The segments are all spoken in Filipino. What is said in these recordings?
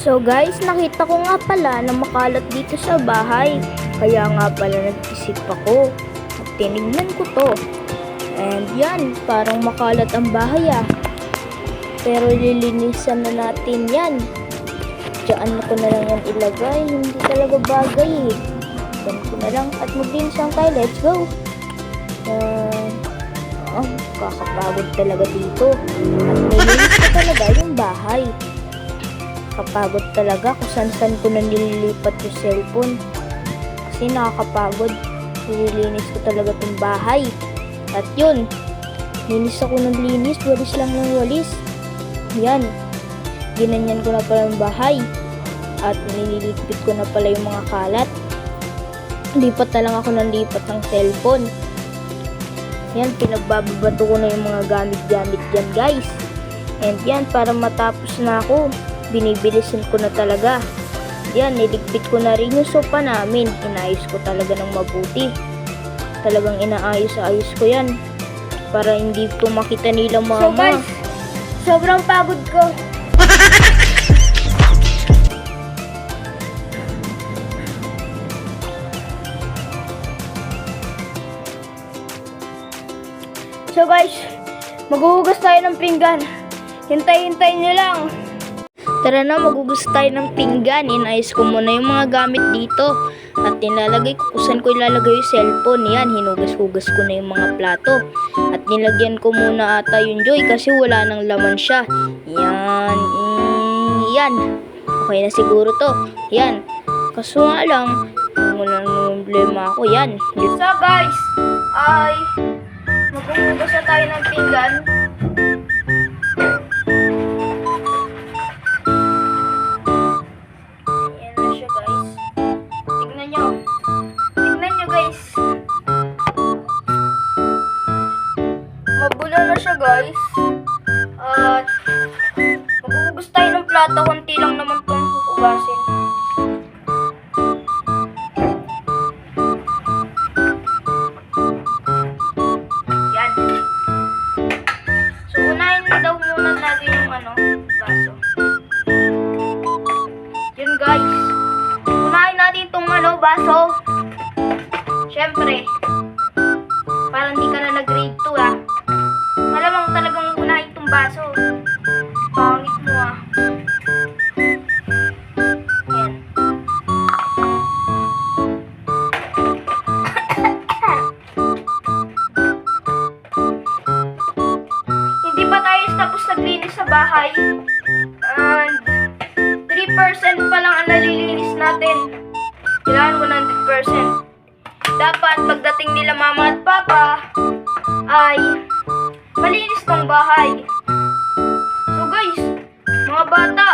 So guys, nakita ko nga pala na makalat dito sa bahay. Kaya nga pala nag-isip ako. At tinignan ko to. And yan, parang makalat ang bahay Pero lilinisan na natin yan. Diyan ko na lang yan ilagay. Hindi talaga bagay Diyan ko na lang at maglinis lang tayo. Let's go! Kakapagod talaga dito. At nilinis ko talaga yung bahay. Kapagod talaga kung saan ko na nililipat yung cellphone. Kasi nakakapagod. Nililinis ko talaga itong bahay. At yun, linis ako ng linis. Walis lang ng walis. Yan. Ginanyan ko na pala yung bahay. At nililipit ko na pala yung mga kalat. Lipat na lang ako ng lipat ng cellphone. Yan, pinagbababato ko na yung mga gamit-gamit dyan guys. And yan, para matapos na ako, binibilisan ko na talaga. Yan, niligpit ko na rin yung sofa namin. Inayos ko talaga ng mabuti. Talagang inaayos-ayos ko yan. Para hindi ko makita nila mama. So guys, sobrang pagod ko. So guys, maghuhugas tayo ng pinggan. Hintay-hintayin nyo lang. Tara na, magugas tayo ng pinggan. Inayos ko muna yung mga gamit dito. At nilalagay ko, kusan ko ilalagay yung cellphone. Yan, hinugas-hugas ko na yung mga plato. At nilagyan ko muna ata yung Joy kasi wala nang laman siya. Yan, yan. Okay na siguro to. Yan. Kaso nga lang, wala nang problema ako. Yan. So guys, ay maghuhugas na tayo ng pinggan. Yan na siya guys. Tignan nyo. Tignan nyo guys. Mabula na siya guys. At maghuhugas tayo ng plato. Konti lang naman itong hugasin. Yan. So unahin na daw muna natin yung baso. Yun guys. Unahin natin itong baso. Syempre, para hindi ka na nag-grade 2 Malamang talagang unahin itong baso. Pangit mo Yan. Hindi pa tayo tapos naglinis sa bahay. And 3% pa lang ang nalilinis natin. Kailangan 100%. Dapat pagdating nila mama at papa ay malinis tong bahay. So guys, mga bata,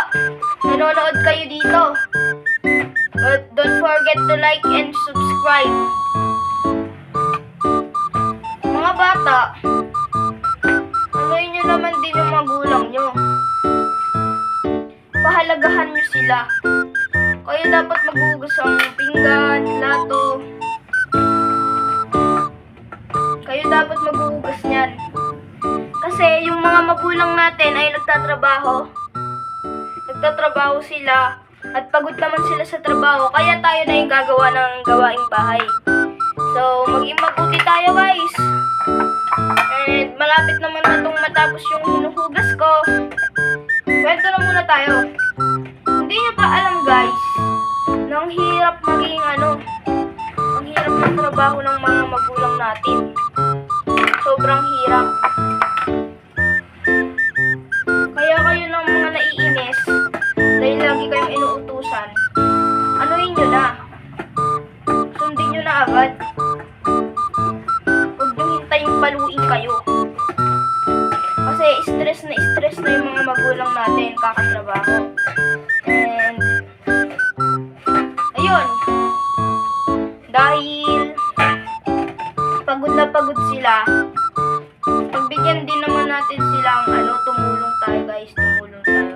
nanonood kayo dito. But don't forget to like and subscribe. Mga bata, anuin nyo naman din yung magulang nyo. Pahalagahan nyo sila. Kayo dapat maghugas ang pinggan, plato. Kayo dapat maghugas niyan. Kasi yung mga magulang natin ay nagtatrabaho. Nagtatrabaho sila at pagod naman sila sa trabaho. Kaya tayo na yung gagawa ng gawaing bahay. So, maging mabuti tayo guys. And malapit naman na itong matapos yung hinuhugas ko. Kwento na muna tayo. Hindi nyo pa alam guys, na ang hirap maging ang hirap ng trabaho ng mga magulang natin. Sobrang hirap. Kaya kayo ng mga naiinis dahil lagi kayong inuutusan. Anuhin nyo na. Sundin nyo na agad. Huwag nyo hintayin paluin kayo. Kasi stress na yung mga magulang natin kakatrabaho. And ayun. Dahil pagod sila, pagbigyan din naman natin silang tumulong tayo guys, tumulong tayo.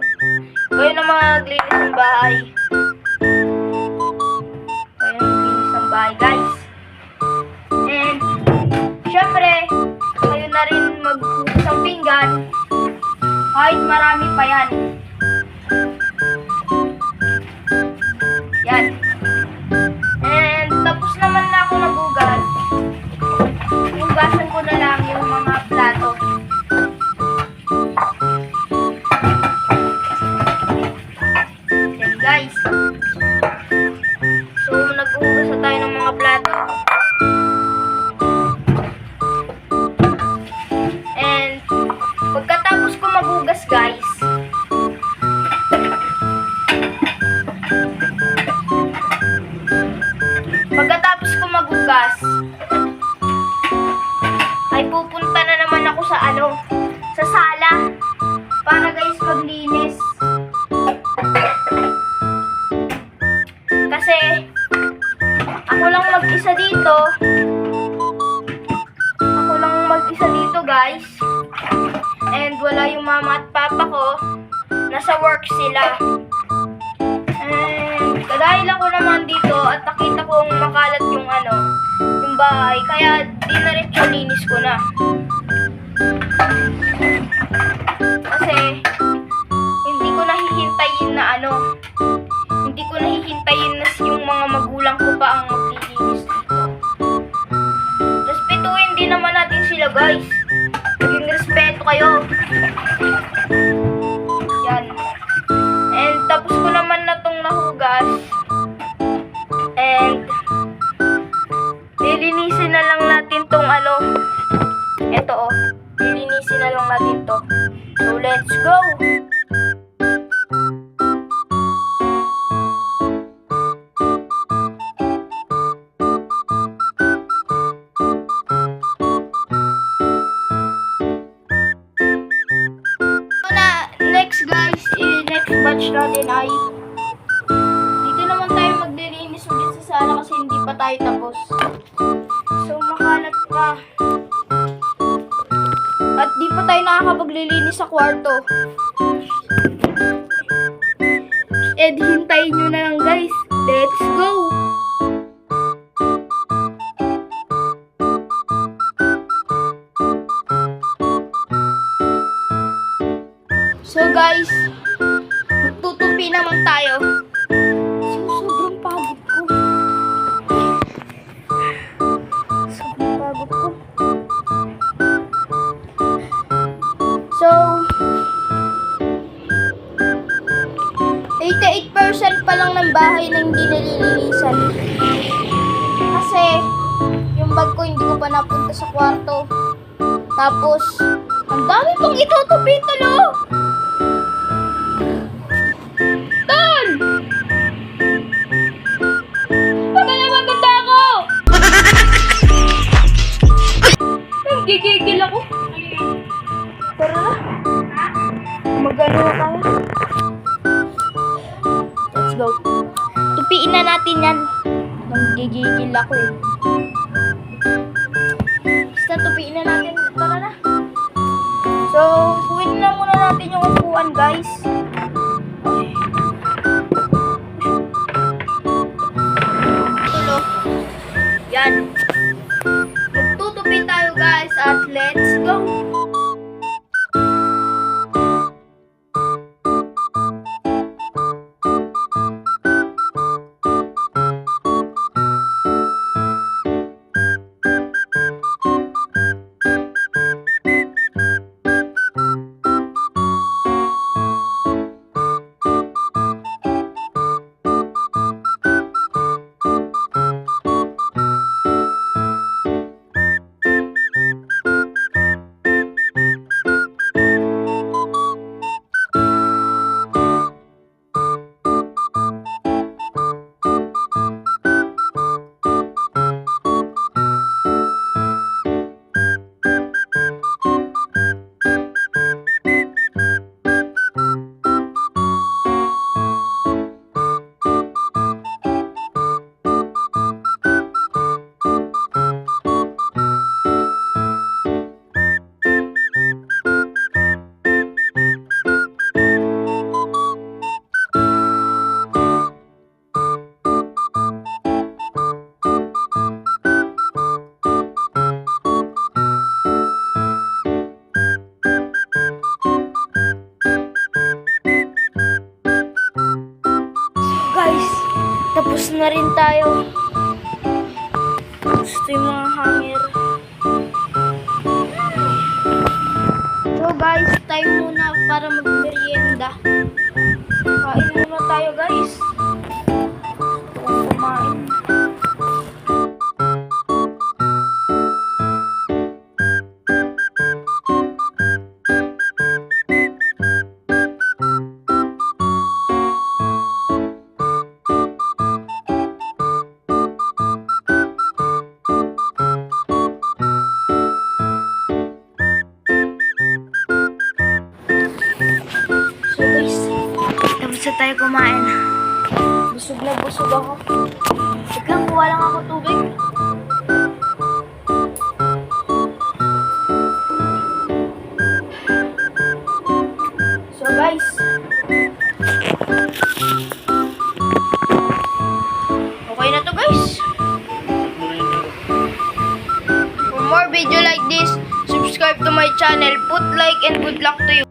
Kayo na mga naglinis ng bahay. Kayo na naglinis ng bahay guys. And syempre, kayo na rin maghugas ng pinggan. Kahit marami pa yan. guys. So, naghuhugas na tayo ng mga plato. And, pagkatapos ko maghugas, guys, ay pupunta na naman ako sa sa sala para guys maglinis. Kasi ako lang mag-isa dito. Guys. And wala yung mama at papa ko. Nasa work sila. And dahil ako naman dito at nakita kong makalat yung yung bahay, kaya dinaretso linis ko na. Kasi hindi ko nahihintayin na hindi ko nahihintayin na yung mga magulang ko pa ang maglilinis dito. Respetuhin din naman natin sila, guys. Maging respeto kayo. Yan. And tapos ko naman na tong nahugas. And lilinisin na lang natin tong eto lilinisin na lang natin to. So let's go. Next batch natin ay dito naman tayo maglilinis ulit sa sala kasi hindi pa tayo tapos. So makalat pa. At di pa tayo nakakapaglilinis sa kwarto. Hintayin nyo na lang, guys. Let's go! So guys, magtutupi naman tayo. Sobrang pagod ko. So, 88% pa lang ng bahay na hindi nalilinisan. Kasi, yung bag ko hindi ko pa napunta sa kwarto. Tapos, ang dami pang itutupi tulo. Ton! Maganda ako! Gigigil ako. Tara na. Magano tayo. Let's go. Tupiin na natin yan. Gigigil ako eh. Basta tupiin na natin. Tara na. So, kunin na muna natin yung upuan, guys. Tulo. Yan. Magtutupi tayo, guys, at let's go. Tapos na rin tayo. Gusto yung mga hanger. So guys, time muna para magmerienda. Kain muna tayo, guys. yan. Busog na busog ako. Wait lang, kuha lang ako tubig. So guys, okay na to guys. For more video like this, subscribe to my channel, put like, and good luck to you.